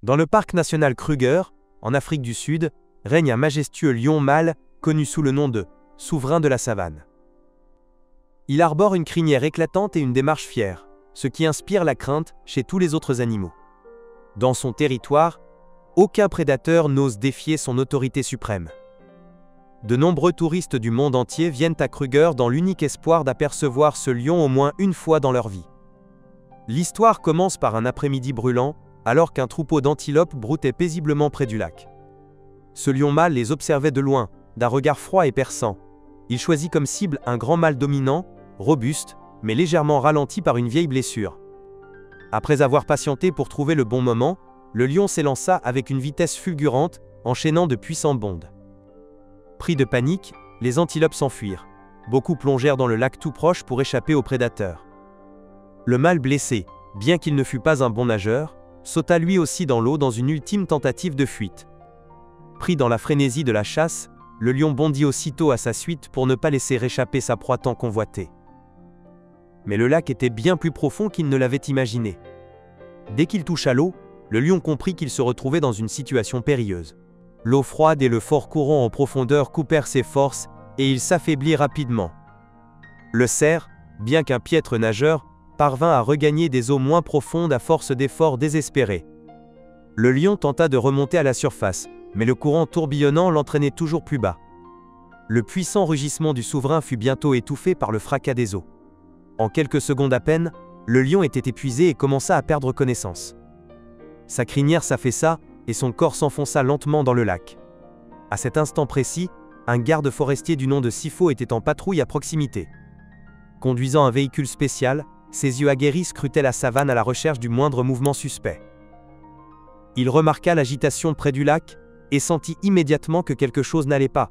Dans le parc national Kruger, en Afrique du Sud, règne un majestueux lion mâle, connu sous le nom de « souverain de la savane ». Il arbore une crinière éclatante et une démarche fière, ce qui inspire la crainte chez tous les autres animaux. Dans son territoire, aucun prédateur n'ose défier son autorité suprême. De nombreux touristes du monde entier viennent à Kruger dans l'unique espoir d'apercevoir ce lion au moins une fois dans leur vie. L'histoire commence par un après-midi brûlant, alors qu'un troupeau d'antilopes broutait paisiblement près du lac. Ce lion mâle les observait de loin, d'un regard froid et perçant. Il choisit comme cible un grand mâle dominant, robuste, mais légèrement ralenti par une vieille blessure. Après avoir patienté pour trouver le bon moment, le lion s'élança avec une vitesse fulgurante, enchaînant de puissants bonds. Pris de panique, les antilopes s'enfuirent. Beaucoup plongèrent dans le lac tout proche pour échapper aux prédateurs. Le mâle blessé, bien qu'il ne fût pas un bon nageur, sauta lui aussi dans l'eau dans une ultime tentative de fuite. Pris dans la frénésie de la chasse, le lion bondit aussitôt à sa suite pour ne pas laisser échapper sa proie tant convoitée. Mais le lac était bien plus profond qu'il ne l'avait imaginé. Dès qu'il toucha l'eau, le lion comprit qu'il se retrouvait dans une situation périlleuse. L'eau froide et le fort courant en profondeur coupèrent ses forces, et il s'affaiblit rapidement. Le cerf, bien qu'un piètre nageur, parvint à regagner des eaux moins profondes à force d'efforts désespérés. Le lion tenta de remonter à la surface, mais le courant tourbillonnant l'entraînait toujours plus bas. Le puissant rugissement du souverain fut bientôt étouffé par le fracas des eaux. En quelques secondes à peine, le lion était épuisé et commença à perdre connaissance. Sa crinière s'affaissa, et son corps s'enfonça lentement dans le lac. À cet instant précis, un garde forestier du nom de Sifo était en patrouille à proximité. Conduisant un véhicule spécial, ses yeux aguerris scrutaient la savane à la recherche du moindre mouvement suspect. Il remarqua l'agitation près du lac, et sentit immédiatement que quelque chose n'allait pas.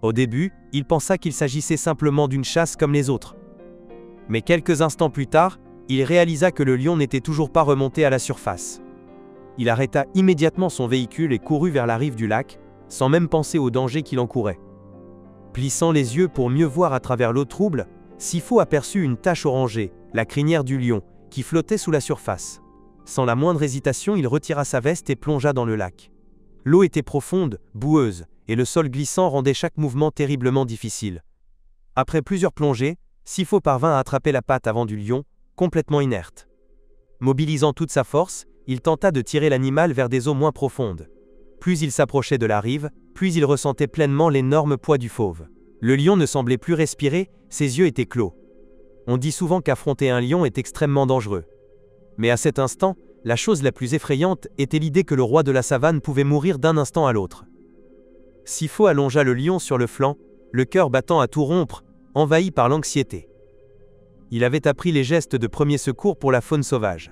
Au début, il pensa qu'il s'agissait simplement d'une chasse comme les autres. Mais quelques instants plus tard, il réalisa que le lion n'était toujours pas remonté à la surface. Il arrêta immédiatement son véhicule et courut vers la rive du lac, sans même penser au danger qu'il encourait. Plissant les yeux pour mieux voir à travers l'eau trouble, Sifo aperçut une tache orangée, la crinière du lion, qui flottait sous la surface. Sans la moindre hésitation, il retira sa veste et plongea dans le lac. L'eau était profonde, boueuse, et le sol glissant rendait chaque mouvement terriblement difficile. Après plusieurs plongées, Sifo parvint à attraper la patte avant du lion, complètement inerte. Mobilisant toute sa force, il tenta de tirer l'animal vers des eaux moins profondes. Plus il s'approchait de la rive, plus il ressentait pleinement l'énorme poids du fauve. Le lion ne semblait plus respirer, ses yeux étaient clos. On dit souvent qu'affronter un lion est extrêmement dangereux. Mais à cet instant, la chose la plus effrayante était l'idée que le roi de la savane pouvait mourir d'un instant à l'autre. Sifo allongea le lion sur le flanc, le cœur battant à tout rompre, envahi par l'anxiété. Il avait appris les gestes de premier secours pour la faune sauvage.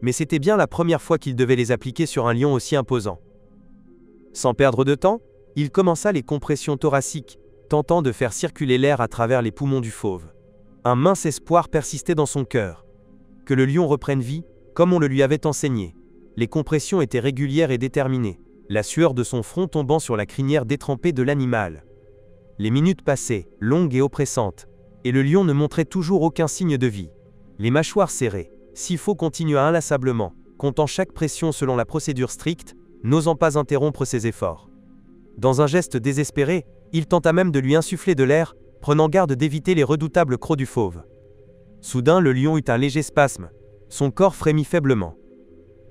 Mais c'était bien la première fois qu'il devait les appliquer sur un lion aussi imposant. Sans perdre de temps, il commença les compressions thoraciques, tentant de faire circuler l'air à travers les poumons du fauve. Un mince espoir persistait dans son cœur. Que le lion reprenne vie, comme on le lui avait enseigné. Les compressions étaient régulières et déterminées, la sueur de son front tombant sur la crinière détrempée de l'animal. Les minutes passaient, longues et oppressantes, et le lion ne montrait toujours aucun signe de vie. Les mâchoires serrées, Sifo continua inlassablement, comptant chaque pression selon la procédure stricte, n'osant pas interrompre ses efforts. Dans un geste désespéré, il tenta même de lui insuffler de l'air, prenant garde d'éviter les redoutables crocs du fauve. Soudain, le lion eut un léger spasme. Son corps frémit faiblement.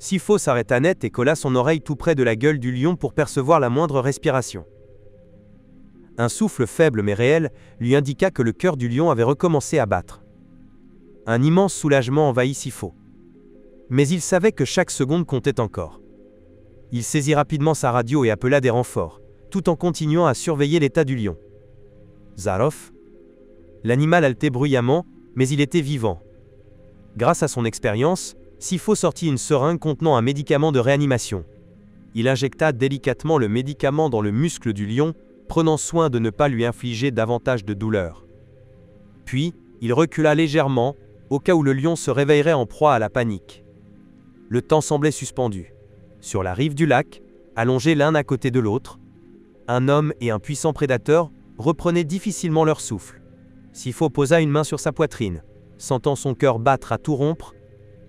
Sifo s'arrêta net et colla son oreille tout près de la gueule du lion pour percevoir la moindre respiration. Un souffle faible mais réel lui indiqua que le cœur du lion avait recommencé à battre. Un immense soulagement envahit Sifo. Mais il savait que chaque seconde comptait encore. Il saisit rapidement sa radio et appela des renforts, tout en continuant à surveiller l'état du lion. Zarof. L'animal haletait bruyamment, mais il était vivant. Grâce à son expérience, Sifo sortit une seringue contenant un médicament de réanimation. Il injecta délicatement le médicament dans le muscle du lion, prenant soin de ne pas lui infliger davantage de douleur. Puis, il recula légèrement, au cas où le lion se réveillerait en proie à la panique. Le temps semblait suspendu. Sur la rive du lac, allongés l'un à côté de l'autre, un homme et un puissant prédateur reprenaient difficilement leur souffle. Sifo posa une main sur sa poitrine. sentant son cœur battre à tout rompre,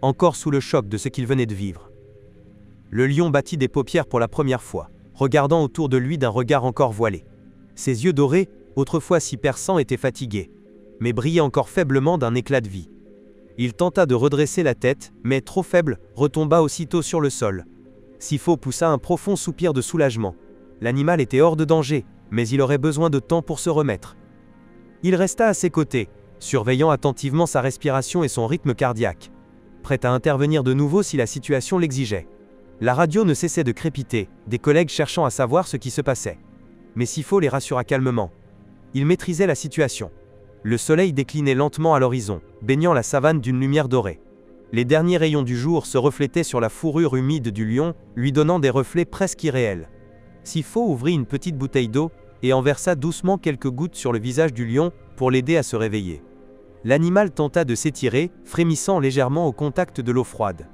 encore sous le choc de ce qu'il venait de vivre. Le lion battit des paupières pour la première fois, regardant autour de lui d'un regard encore voilé. Ses yeux dorés, autrefois si perçants, étaient fatigués, mais brillaient encore faiblement d'un éclat de vie. Il tenta de redresser la tête, mais trop faible, retomba aussitôt sur le sol. Sifo poussa un profond soupir de soulagement. L'animal était hors de danger, mais il aurait besoin de temps pour se remettre. Il resta à ses côtés, surveillant attentivement sa respiration et son rythme cardiaque, prêt à intervenir de nouveau si la situation l'exigeait. La radio ne cessait de crépiter, des collègues cherchant à savoir ce qui se passait. Mais Sifo les rassura calmement. Il maîtrisait la situation. Le soleil déclinait lentement à l'horizon, baignant la savane d'une lumière dorée. Les derniers rayons du jour se reflétaient sur la fourrure humide du lion, lui donnant des reflets presque irréels. Sifo ouvrit une petite bouteille d'eau et en versa doucement quelques gouttes sur le visage du lion pour l'aider à se réveiller. L'animal tenta de s'étirer, frémissant légèrement au contact de l'eau froide.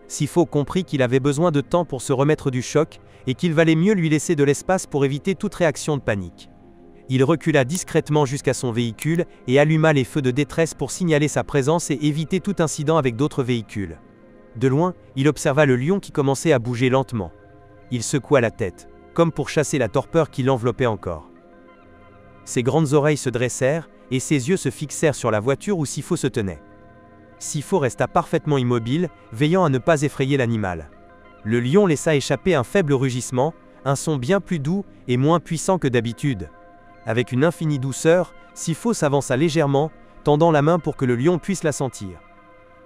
Sifo comprit qu'il avait besoin de temps pour se remettre du choc et qu'il valait mieux lui laisser de l'espace pour éviter toute réaction de panique. Il recula discrètement jusqu'à son véhicule et alluma les feux de détresse pour signaler sa présence et éviter tout incident avec d'autres véhicules. De loin, il observa le lion qui commençait à bouger lentement. Il secoua la tête, comme pour chasser la torpeur qui l'enveloppait encore. Ses grandes oreilles se dressèrent et ses yeux se fixèrent sur la voiture où Sifo se tenait. Sifo resta parfaitement immobile, veillant à ne pas effrayer l'animal. Le lion laissa échapper un faible rugissement, un son bien plus doux et moins puissant que d'habitude. Avec une infinie douceur, Sifo s'avança légèrement, tendant la main pour que le lion puisse la sentir.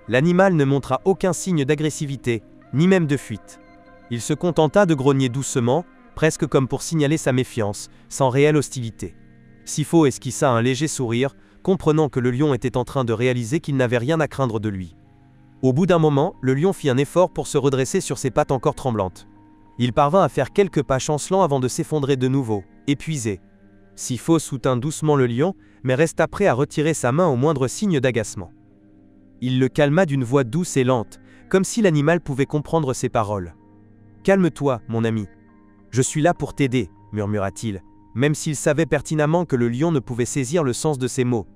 L'animal ne montra aucun signe d'agressivité, ni même de fuite. Il se contenta de grogner doucement, presque comme pour signaler sa méfiance, sans réelle hostilité. Sifo esquissa un léger sourire, comprenant que le lion était en train de réaliser qu'il n'avait rien à craindre de lui. Au bout d'un moment, le lion fit un effort pour se redresser sur ses pattes encore tremblantes. Il parvint à faire quelques pas chancelants avant de s'effondrer de nouveau, épuisé. Sifo soutint doucement le lion, mais resta prêt à retirer sa main au moindre signe d'agacement. Il le calma d'une voix douce et lente, comme si l'animal pouvait comprendre ses paroles. « Calme-toi, mon ami. Je suis là pour t'aider, » murmura-t-il, même s'il savait pertinemment que le lion ne pouvait saisir le sens de ses mots.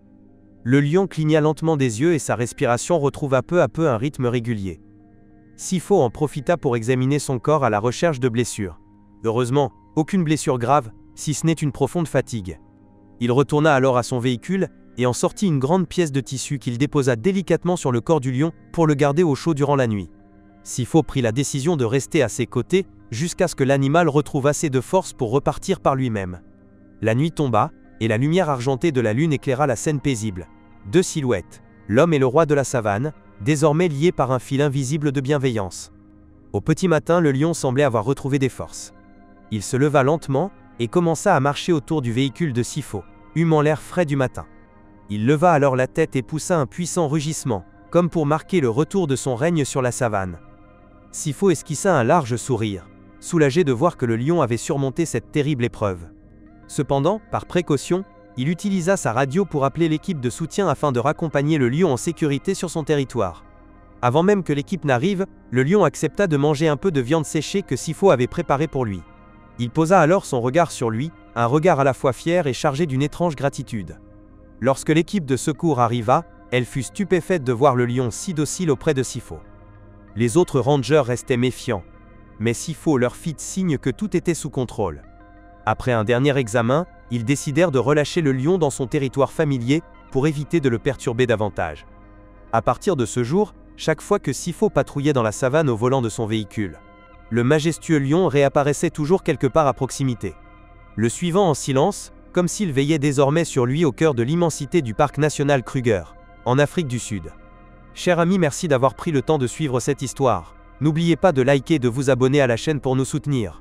Le lion cligna lentement des yeux et sa respiration retrouva peu à peu un rythme régulier. Sifo en profita pour examiner son corps à la recherche de blessures. Heureusement, aucune blessure grave, si ce n'est une profonde fatigue. Il retourna alors à son véhicule et en sortit une grande pièce de tissu qu'il déposa délicatement sur le corps du lion pour le garder au chaud durant la nuit. Sifo prit la décision de rester à ses côtés jusqu'à ce que l'animal retrouve assez de force pour repartir par lui-même. La nuit tomba, et la lumière argentée de la lune éclaira la scène paisible. Deux silhouettes, l'homme et le roi de la savane, désormais liés par un fil invisible de bienveillance. Au petit matin, le lion semblait avoir retrouvé des forces. Il se leva lentement et commença à marcher autour du véhicule de Sifo, humant l'air frais du matin. Il leva alors la tête et poussa un puissant rugissement, comme pour marquer le retour de son règne sur la savane. Sifo esquissa un large sourire, soulagé de voir que le lion avait surmonté cette terrible épreuve. Cependant, par précaution, il utilisa sa radio pour appeler l'équipe de soutien afin de raccompagner le lion en sécurité sur son territoire. Avant même que l'équipe n'arrive, le lion accepta de manger un peu de viande séchée que Sifo avait préparée pour lui. Il posa alors son regard sur lui, un regard à la fois fier et chargé d'une étrange gratitude. Lorsque l'équipe de secours arriva, elle fut stupéfaite de voir le lion si docile auprès de Sifo. Les autres rangers restaient méfiants, mais Sifo leur fit signe que tout était sous contrôle. Après un dernier examen, ils décidèrent de relâcher le lion dans son territoire familier pour éviter de le perturber davantage. À partir de ce jour, chaque fois que Sifo patrouillait dans la savane au volant de son véhicule, le majestueux lion réapparaissait toujours quelque part à proximité. Le suivant en silence, comme s'il veillait désormais sur lui au cœur de l'immensité du parc national Kruger, en Afrique du Sud. Chers amis, merci d'avoir pris le temps de suivre cette histoire. N'oubliez pas de liker et de vous abonner à la chaîne pour nous soutenir.